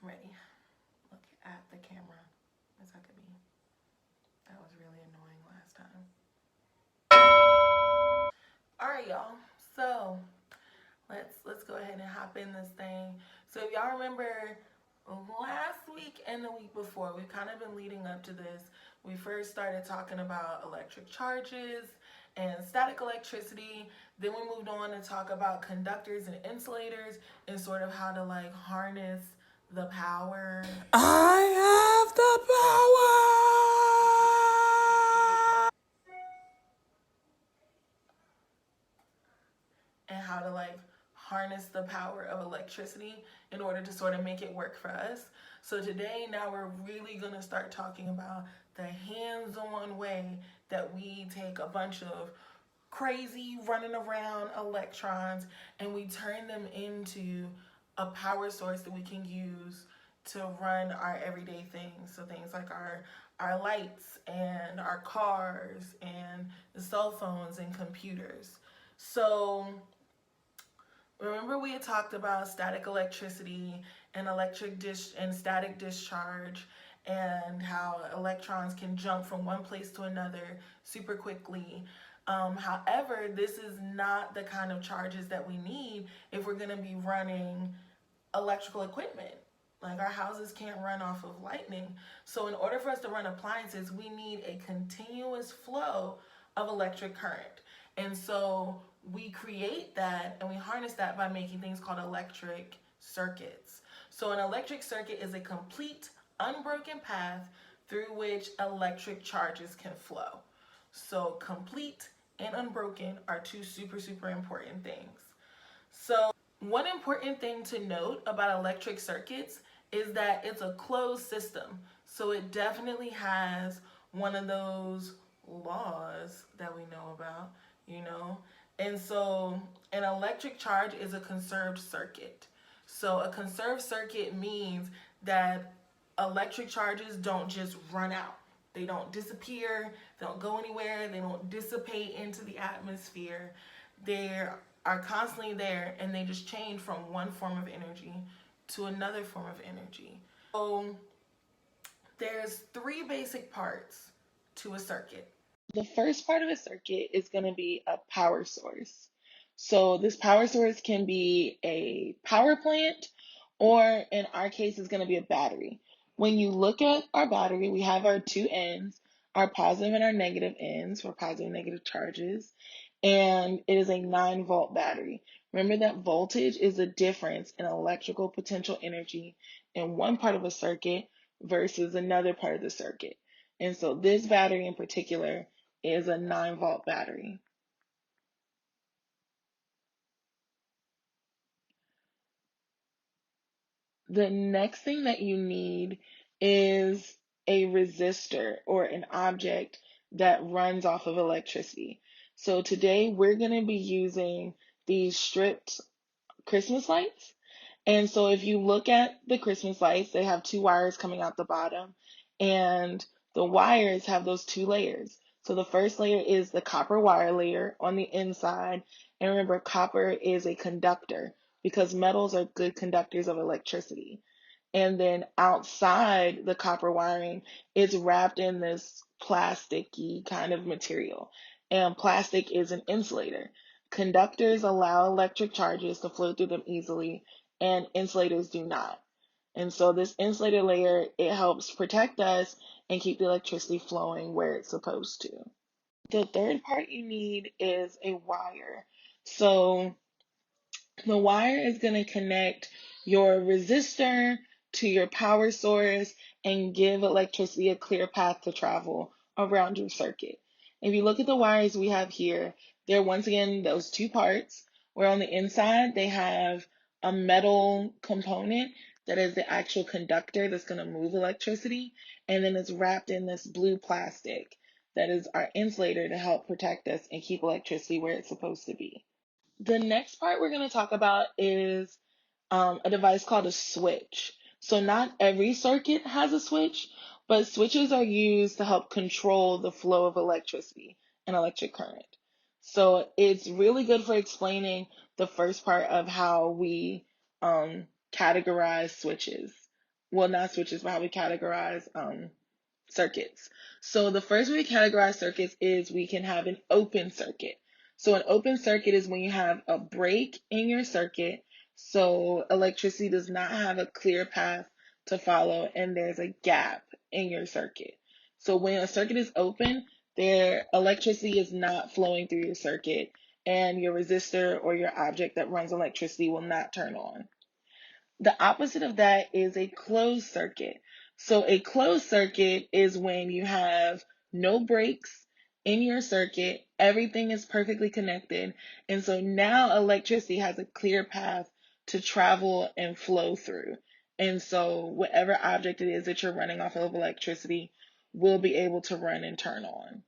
I'm ready. Look at the camera as I could be. That was really annoying last time. All right, y'all. So let's go ahead and hop in this thing. So if y'all remember last week and the week before, we've kind of been leading up to this. We first started talking about electric charges and static electricity. Then we moved on to talk about conductors and insulators and sort of how to like harness the power. I have the power. And how to like harness the power of electricity in order to sort of make it work for us. So today, now we're really going to start talking about the hands-on way that we take a bunch of crazy running around electrons and we turn them into a power source that we can use to run our everyday things. So things like our lights and our cars and the cell phones and computers. So remember we had talked about static electricity and static discharge and how electrons can jump from one place to another super quickly. However, this is not the kind of charges that we need if we're going to be running electrical equipment. Like our houses can't run off of lightning. So in order for us to run appliances, we need a continuous flow of electric current. And so we create that and we harness that by making things called electric circuits. So an electric circuit is a complete unbroken path through which electric charges can flow. So complete and unbroken are two super important things. So one important thing to note about electric circuits is that it's a closed system. So it definitely has one of those laws that we know about, you know. And so an electric charge is a conserved circuit. So a conserved circuit means that electric charges don't just run out. They don't disappear, they don't go anywhere, they don't dissipate into the atmosphere. They're are constantly there and they just change from one form of energy to another form of energy. So there's three basic parts to a circuit. The first part of a circuit is going to be a power source. So this power source can be a power plant, or in our case, it's going to be a battery. When you look at our battery, we have our two ends, our positive and our negative ends for positive and negative charges, and it is a 9-volt battery. Remember that voltage is the difference in electrical potential energy in one part of a circuit versus another part of the circuit. And so this battery in particular is a 9-volt battery. The next thing that you need is a resistor or an object that runs off of electricity. So today we're going to be using these stripped Christmas lights. And so if you look at the Christmas lights, they have two wires coming out the bottom, and the wires have those two layers. So the first layer is the copper wire layer on the inside. And remember, copper is a conductor because metals are good conductors of electricity. And then outside the copper wiring, it's wrapped in this plasticky kind of material. And plastic is an insulator. Conductors allow electric charges to flow through them easily, and insulators do not. And so this insulator layer, it helps protect us and keep the electricity flowing where it's supposed to. The third part you need is a wire. So the wire is going to connect your resistor to your power source and give electricity a clear path to travel around your circuit. If you look at the wires we have here, they're once again those two parts where on the inside they have a metal component that is the actual conductor that's going to move electricity, and then it's wrapped in this blue plastic that is our insulator to help protect us and keep electricity where it's supposed to be. The next part we're going to talk about is a device called a switch. So not every circuit has a switch, but switches are used to help control the flow of electricity and electric current. So it's really good for explaining the first part of how we categorize switches. well, not switches, but how we categorize circuits. So the first way we categorize circuits is we can have an open circuit. So an open circuit is when you have a break in your circuit, so electricity does not have a clear path to follow and there's a gap in your circuit. So when a circuit is open, their electricity is not flowing through your circuit and your resistor or your object that runs electricity will not turn on. The opposite of that is a closed circuit. So a closed circuit is when you have no breaks in your circuit, everything is perfectly connected, and so now electricity has a clear path to travel and flow through. And so whatever object it is that you're running off of electricity will be able to run and turn on.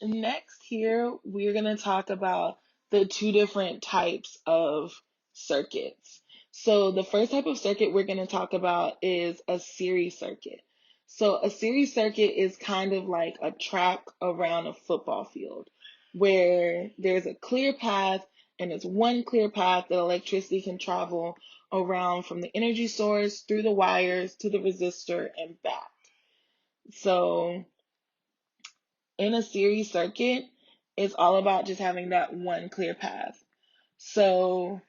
Next, here we're going to talk about the two different types of circuits. So, the first type of circuit we're going to talk about is a series circuit. So, a series circuit is kind of like a track around a football field where there's a clear path and it's one clear path that electricity can travel around from the energy source through the wires to the resistor and back. So, in a series circuit, it's all about just having that one clear path. So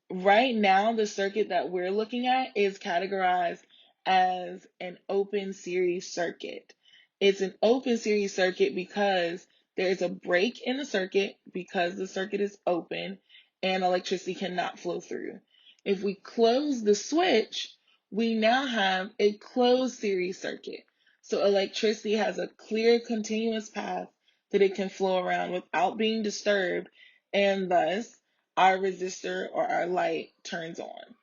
right now, the circuit that we're looking at is categorized as an open series circuit. It's an open series circuit because there's a break in the circuit because the circuit is open and electricity cannot flow through. If we close the switch, we now have a closed series circuit. So electricity has a clear continuous path that it can flow around without being disturbed, and thus our resistor or our light turns on.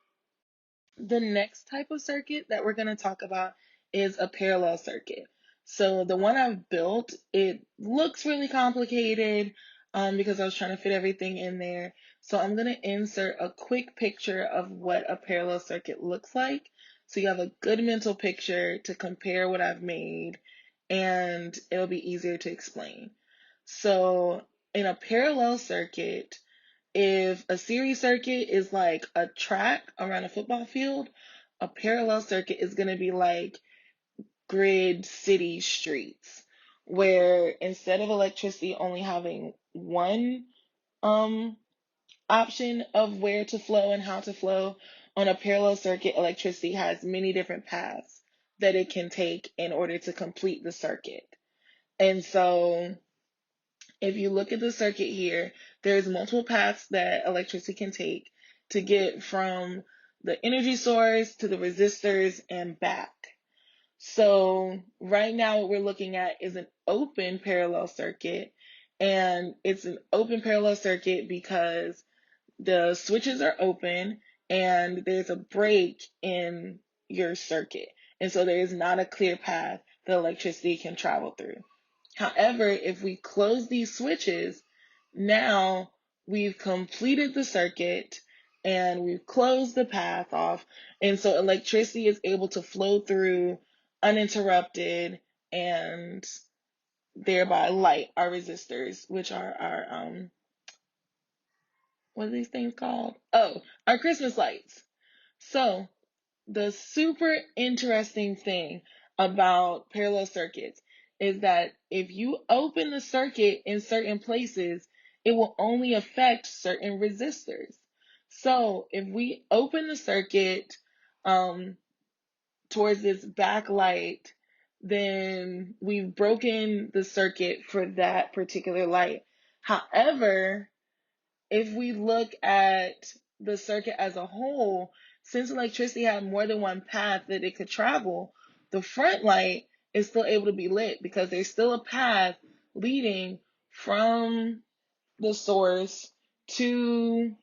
The next type of circuit that we're going to talk about is a parallel circuit. So the one I've built, it looks really complicated because I was trying to fit everything in there. So I'm going to insert a quick picture of what a parallel circuit looks like. So you have a good mental picture to compare what I've made and it'll be easier to explain. So in a parallel circuit, if a series circuit is like a track around a football field, a parallel circuit is going to be like grid city streets, where instead of electricity only having one um option of where to flow and how to flow, on a parallel circuit, electricity has many different paths that it can take in order to complete the circuit. And so if you look at the circuit here, there's multiple paths that electricity can take to get from the energy source to the resistors and back. So right now what we're looking at is an open parallel circuit, and it's an open parallel circuit because the switches are open and there's a break in your circuit. And so there is not a clear path that electricity can travel through. However, if we close these switches, now we've completed the circuit and we've closed the path off. And so electricity is able to flow through uninterrupted and thereby light our resistors, which are our what are these things called? Oh, our Christmas lights. So the super interesting thing about parallel circuits is that if you open the circuit in certain places, it will only affect certain resistors. So if we open the circuit towards this backlight, then we've broken the circuit for that particular light. However, if we look at the circuit as a whole, since electricity had more than one path that it could travel, the front light is still able to be lit because there's still a path leading from the source to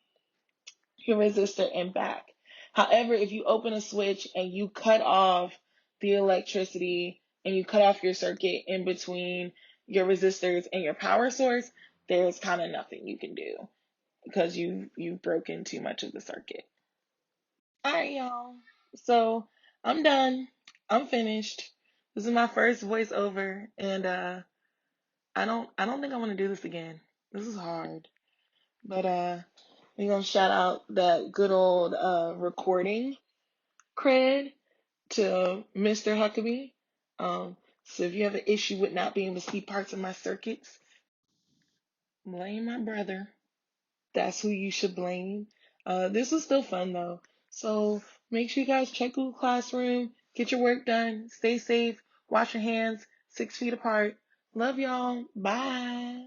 your resistor and back. However, if you open a switch and you cut off the electricity and you cut off your circuit in between your resistors and your power source, there's kind of nothing you can do because you've broken too much of the circuit. All right, y'all. So I'm done. I'm finished. This is my first voiceover, and I don't think I want to do this again. This is hard, but we're gonna shout out that good old recording cred. to Mr. Huckabee. So if you have an issue with not being able to see parts of my circuits, blame my brother. That's who you should blame. This was still fun though. So make sure you guys check Google Classroom, get your work done, stay safe, wash your hands 6 feet apart. Love y'all. Bye.